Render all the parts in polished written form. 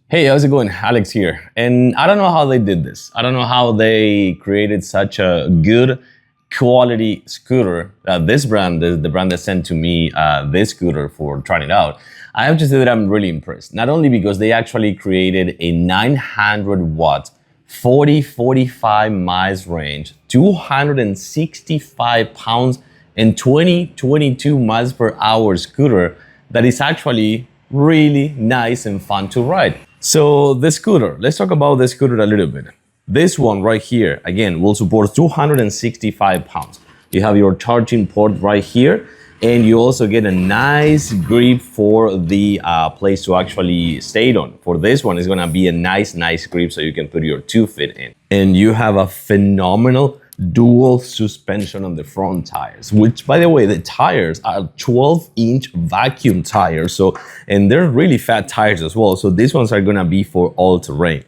Hey, how's it going? Alex here. And I don't know how they did this. I don't know how they created such a good quality scooter. This brand, the brand that sent to me this scooter for trying it out, I have to say that I'm really impressed. Not only because they actually created a 900 watt, 45 miles range, 265 pounds and 22 miles per hour scooter that is actually really nice and fun to ride. So the scooter, let's talk about the scooter a little bit. This one right here, again, will support 265 pounds. You have your charging port right here, and you also get a nice grip for the place to actually stay on. For this one, it's gonna be a nice grip so you can put your 2 feet in. And you have a phenomenal dual suspension on the front tires, which, by the way, the tires are 12-inch vacuum tires, and they're really fat tires as well, so these ones are gonna be for all terrain.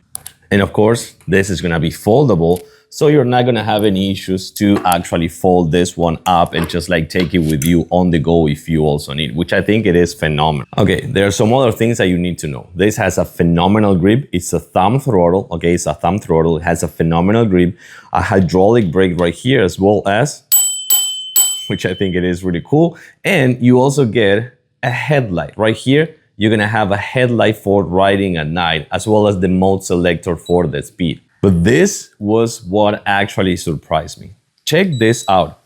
And of course, this is gonna be foldable, so you're not gonna have any issues to actually fold this one up and just like take it with you on the go if you also need, which I think it is phenomenal. Okay, there are some other things that you need to know. This has a phenomenal grip. It's a thumb throttle, okay? It's a thumb throttle. It has a phenomenal grip, a hydraulic brake right here as well as, which I think it is really cool. And you also get a headlight right here. You're gonna have a headlight for riding at night, as well as the mode selector for the speed. But this was what actually surprised me. Check this out.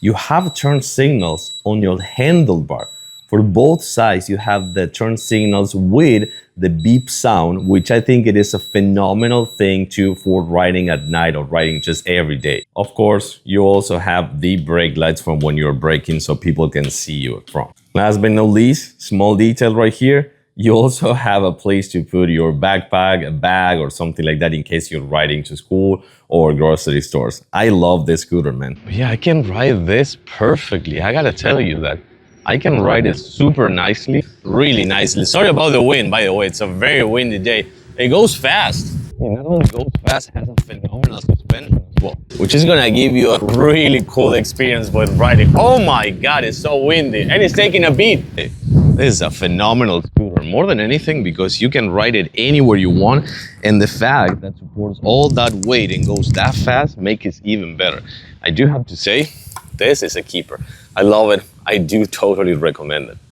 You have turn signals on your handlebar. For both sides, you have the turn signals with the beep sound, which I think it is a phenomenal thing too for riding at night or riding just every day. Of course, you also have the brake lights from when you're braking so people can see you from. Last but not least, small detail right here. You also have a place to put your backpack, a bag, or something like that in case you're riding to school or grocery stores. I love this scooter, man. Yeah, I can ride this perfectly. I gotta tell you that. I can ride it super nicely, really nicely. Sorry about the wind, by the way. It's a very windy day. It goes fast. It not only goes fast, it has a phenomenal suspension as well, which is gonna give you a really cool experience with riding. Oh my God, it's so windy, and it's taking a beat. This is a phenomenal scooter, more than anything because you can ride it anywhere you want, and the fact that it supports all that weight and goes that fast makes it even better. I do have to say, this is a keeper. I love it. I do totally recommend it.